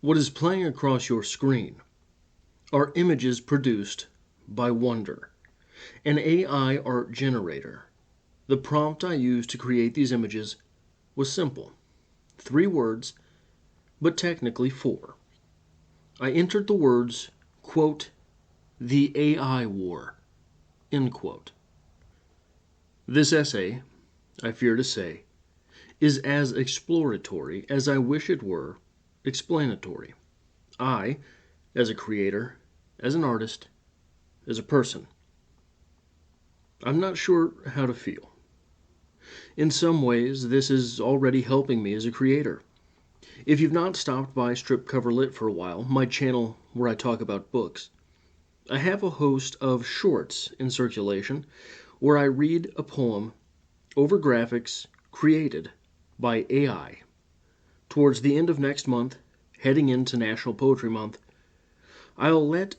What is playing across your screen are images produced by Wonder, an AI art generator. The prompt I used to create these images was simple. 3 words, but technically 4. I entered the words, quote, "the AI war," end quote. This essay, I fear to say, is as exploratory as I wish it were explanatory. I, as a creator, as an artist, as a person, I'm not sure how to feel. In some ways, this is already helping me as a creator. If you've not stopped by Strip Cover Lit for a while, my channel where I talk about books, I have a host of shorts in circulation where I read a poem over graphics created by AI. Towards the end of next month, heading into National Poetry Month, I'll let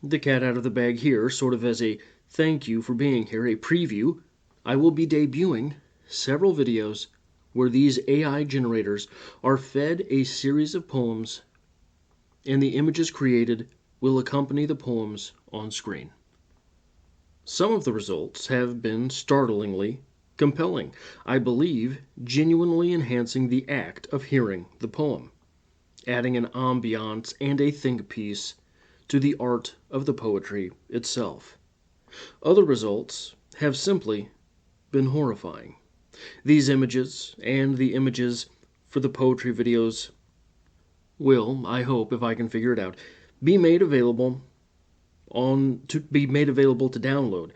the cat out of the bag here, sort of as a thank you for being here, a preview. I will be debuting several videos where these AI generators are fed a series of poems, and the images created will accompany the poems on screen. Some of the results have been startlingly compelling, I believe genuinely enhancing the act of hearing the poem, adding an ambiance and a think piece to the art of the poetry itself. Other results have simply been horrifying. These images and the images for the poetry videos will, I hope, if I can figure it out, be made available to download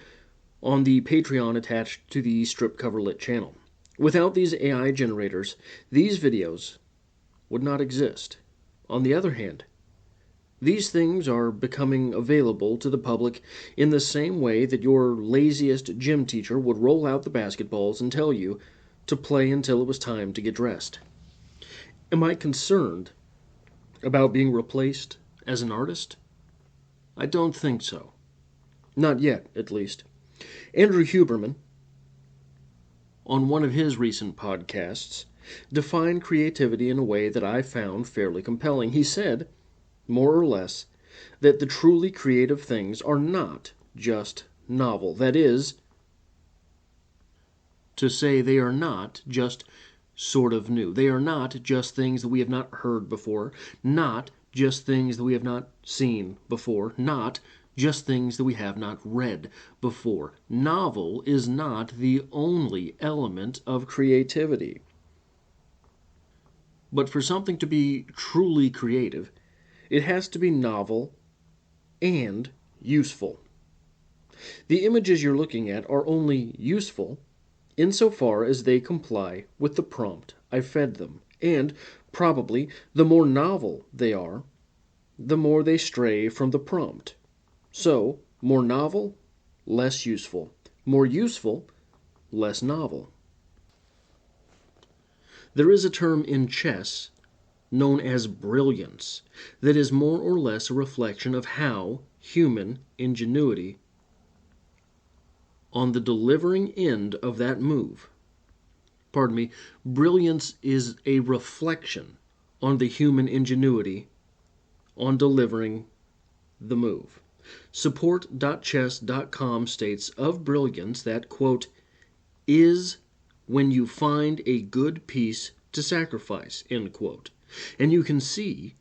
on the Patreon attached to the Strip Cover Lit channel. Without these AI generators, these videos would not exist. On the other hand, these things are becoming available to the public in the same way that your laziest gym teacher would roll out the basketballs and tell you to play until it was time to get dressed. Am I concerned about being replaced as an artist? I don't think so. Not yet, at least. Andrew Huberman, on one of his recent podcasts, defined creativity in a way that I found fairly compelling. He said, more or less, that the truly creative things are not just novel. That is, to say they are not just sort of new. They are not just things that we have not heard before, not just things that we have not seen before, not just things that we have not read before. Novel is not the only element of creativity. But for something to be truly creative, it has to be novel and useful. The images you're looking at are only useful insofar as they comply with the prompt I fed them, and probably the more novel they are, the more they stray from the prompt. So, more novel, less useful. More useful, less novel. There is a term in chess known as brilliance that is more or less a reflection of how human ingenuity on the delivering end of that move. Brilliance is a reflection on the human ingenuity on delivering the move. Support.chess.com states of brilliance that, quote, is when you find a good piece to sacrifice, end quote. And you can see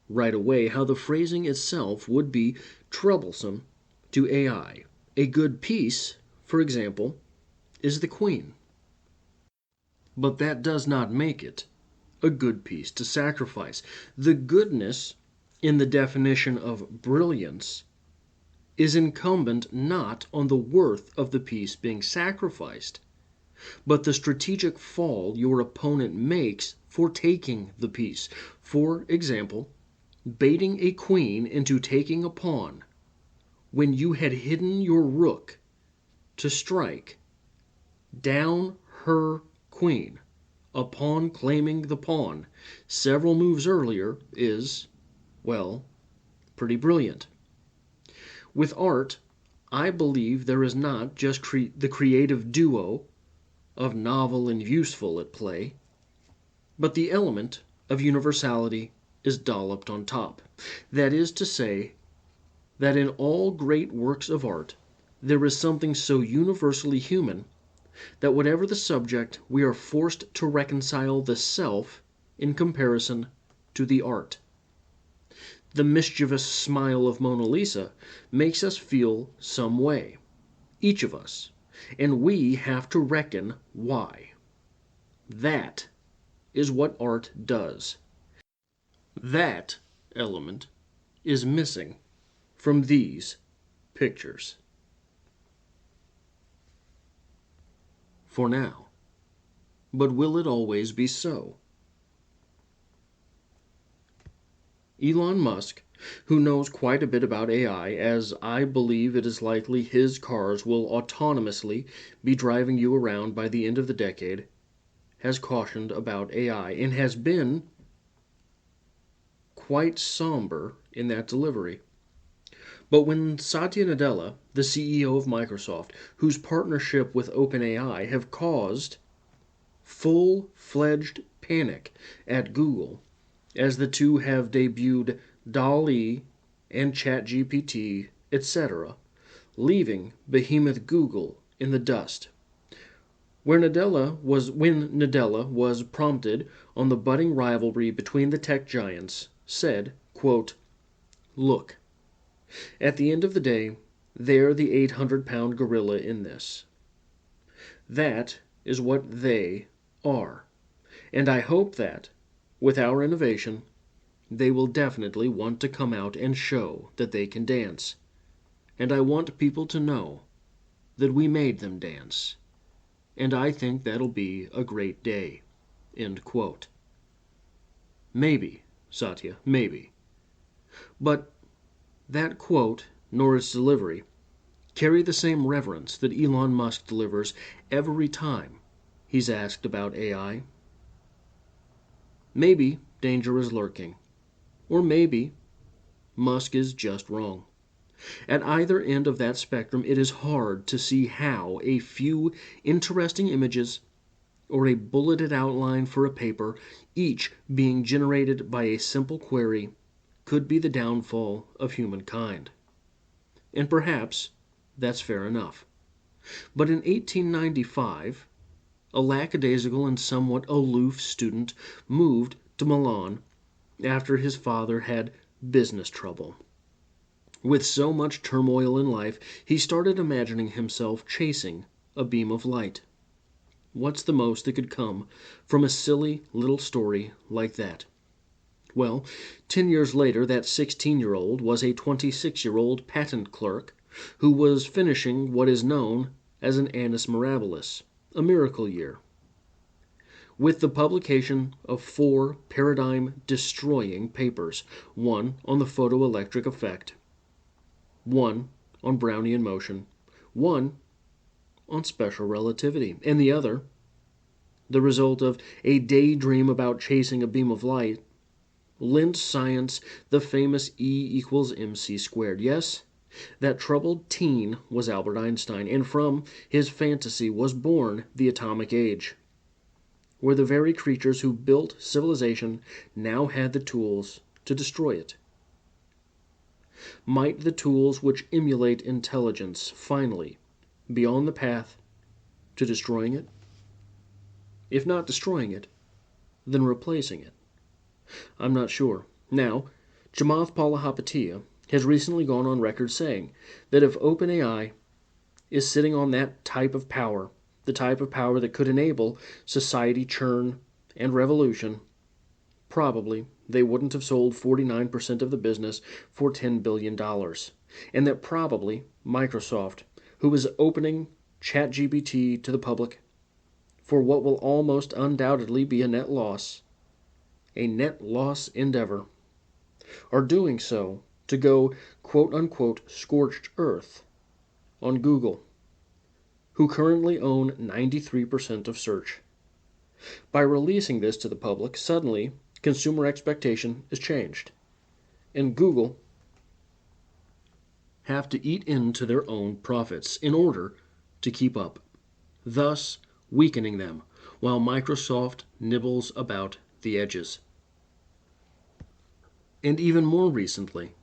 right away how the phrasing itself would be troublesome to AI. A good piece, for example, is the queen. But that does not make it a good piece to sacrifice. The goodness in the definition of brilliance is incumbent not on the worth of the piece being sacrificed, but the strategic fall your opponent makes for taking the piece. For example, baiting a queen into taking a pawn when you had hidden your rook to strike down her queen upon claiming the pawn several moves earlier is, well, pretty brilliant. With art, I believe there is not just the creative duo of novel and useful at play, but the element of universality is dolloped on top. That is to say, that in all great works of art, there is something so universally human that whatever the subject, we are forced to reconcile the self in comparison to the art. The mischievous smile of Mona Lisa makes us feel some way, each of us, and we have to reckon why. That is what art does. That element is missing from these pictures. For now. But will it always be so? Elon Musk, who knows quite a bit about AI, as I believe it is likely his cars will autonomously be driving you around by the end of the decade, has cautioned about AI and has been quite somber in that delivery. But when Satya Nadella, the CEO of Microsoft, whose partnership with OpenAI have caused full-fledged panic at Google, as the two have debuted dall-e and ChatGPT, etc., leaving behemoth Google in the dust. When Nadella was prompted on the budding rivalry between the tech giants, said, quote, "Look, at the end of the day, they're the 800-pound gorilla in this. That is what they are. And I hope that, with our innovation, they will definitely want to come out and show that they can dance. And I want people to know that we made them dance. And I think that'll be a great day." End quote. Maybe, Satya, maybe. But that quote, nor its delivery, carry the same reverence that Elon Musk delivers every time he's asked about AI. Maybe danger is lurking. Or maybe Musk is just wrong. At either end of that spectrum, it is hard to see how a few interesting images or a bulleted outline for a paper, each being generated by a simple query, could be the downfall of humankind. And perhaps that's fair enough. But in 1895, a lackadaisical and somewhat aloof student moved to Milan after his father had business trouble. With so much turmoil in life, he started imagining himself chasing a beam of light. What's the most that could come from a silly little story like that? Well, 10 years later, that 16-year-old was a 26-year-old patent clerk who was finishing what is known as an annus mirabilis, a miracle year. With the publication of 4 paradigm-destroying papers, one on the photoelectric effect, one on Brownian motion, one on special relativity, and the other, the result of a daydream about chasing a beam of light, lent science the famous E=mc². Yes, that troubled teen was Albert Einstein, and from his fantasy was born the atomic age, where the very creatures who built civilization now had the tools to destroy it. Might the tools which emulate intelligence finally be on the path to destroying it? If not destroying it, then replacing it. I'm not sure. Now, Chamath Palihapitiya has recently gone on record saying that if OpenAI is sitting on that type of power, the type of power that could enable society churn and revolution, probably they wouldn't have sold 49% of the business for $10 billion. And that probably Microsoft, who is opening ChatGPT to the public for what will almost undoubtedly be a net loss endeavor, are doing so to go quote-unquote scorched earth on Google, who currently own 93% of search. By releasing this to the public, suddenly consumer expectation is changed, and Google have to eat into their own profits in order to keep up, thus weakening them, while Microsoft nibbles about the edges. And even more recently,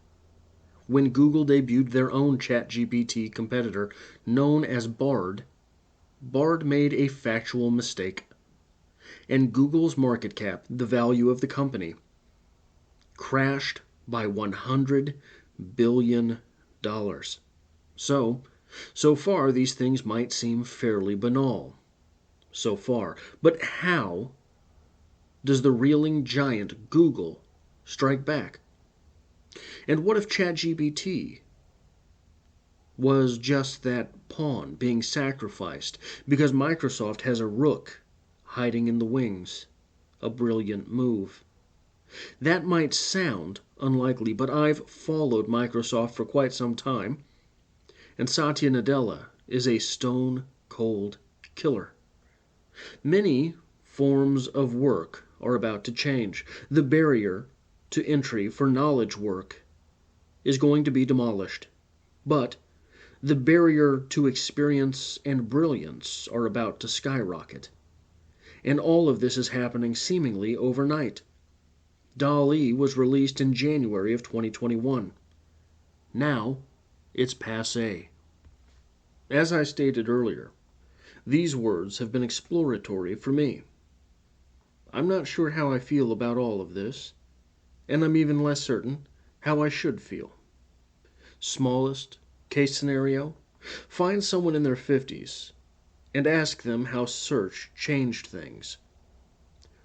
when Google debuted their own ChatGPT competitor known as Bard, Bard made a factual mistake, and Google's market cap, the value of the company, crashed by $100 billion. So far, these things might seem fairly banal. So far. But how does the reeling giant Google strike back? And what if ChatGPT was just that pawn being sacrificed because Microsoft has a rook hiding in the wings? A brilliant move. That might sound unlikely, but I've followed Microsoft for quite some time, and Satya Nadella is a stone-cold killer. Many forms of work are about to change. The barrier to entry for knowledge work is going to be demolished, but the barrier to experience and brilliance are about to skyrocket. And all of this is happening seemingly overnight. dall-e was released in January of 2021. Now, it's passé. As I stated earlier, these words have been exploratory for me. I'm not sure how I feel about all of this, and I'm even less certain how I should feel. Smallest case scenario, find someone in their 50s and ask them how search changed things.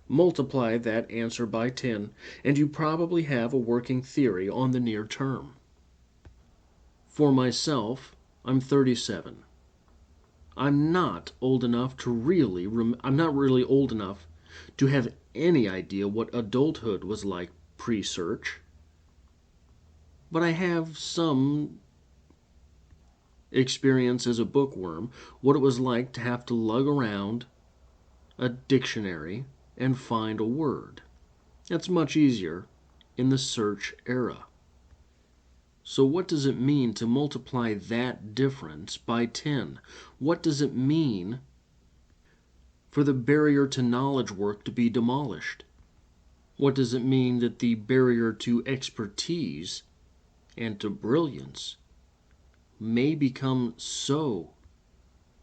Multiply that answer by 10, and you probably have a working theory on the near term. For myself, I'm 37. I'm not really old enough to have any idea what adulthood was like pre-search. But I have some experience as a bookworm, what it was like to have to lug around a dictionary and find a word. That's much easier in the search era. So what does it mean to multiply that difference by 10? What does it mean for the barrier to knowledge work to be demolished? What does it mean that the barrier to expertise and to brilliance may become so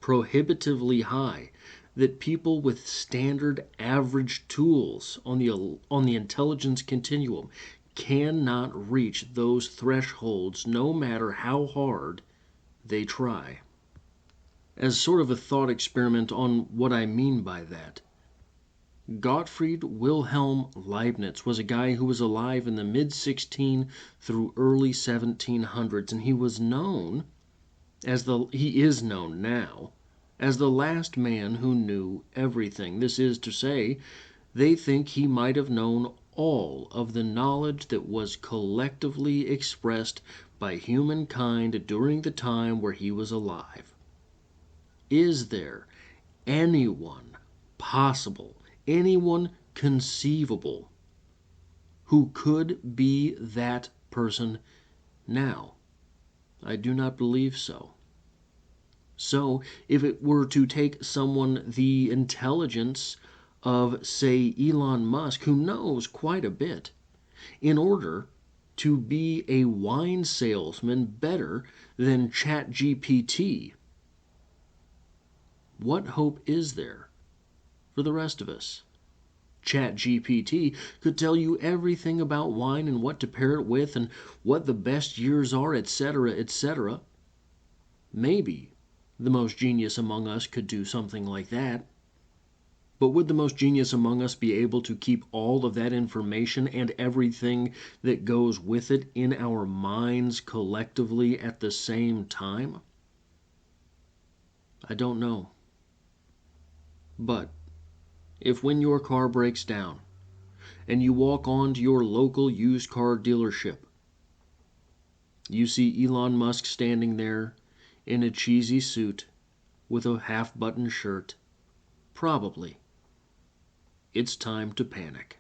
prohibitively high that people with standard average tools on the intelligence continuum cannot reach those thresholds no matter how hard they try? As sort of a thought experiment on what I mean by that, Gottfried Wilhelm Leibniz was a guy who was alive in the mid-16 through early 1700s, and he is known now as the last man who knew everything. This is to say, they think he might have known all of the knowledge that was collectively expressed by humankind during the time where he was alive. Is there anyone possible, anyone conceivable, who could be that person now? I do not believe so. So, if it were to take someone the intelligence of, say, Elon Musk, who knows quite a bit, in order to be a wine salesman better than ChatGPT, what hope is there for the rest of us? ChatGPT could tell you everything about wine and what to pair it with and what the best years are, etc., etc. Maybe the most genius among us could do something like that. But would the most genius among us be able to keep all of that information and everything that goes with it in our minds collectively at the same time? I don't know. But if when your car breaks down and you walk on to your local used car dealership, you see Elon Musk standing there in a cheesy suit with a half-button shirt, probably it's time to panic.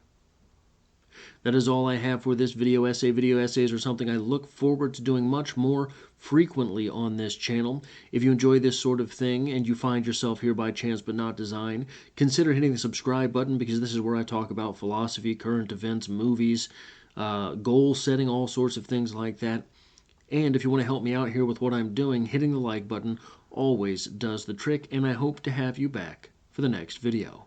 That is all I have for this video essay. Video essays are something I look forward to doing much more frequently on this channel. If you enjoy this sort of thing and you find yourself here by chance but not design, consider hitting the subscribe button, because this is where I talk about philosophy, current events, movies, goal setting, all sorts of things like that. And if you want to help me out here with what I'm doing, hitting the like button always does the trick, and I hope to have you back for the next video.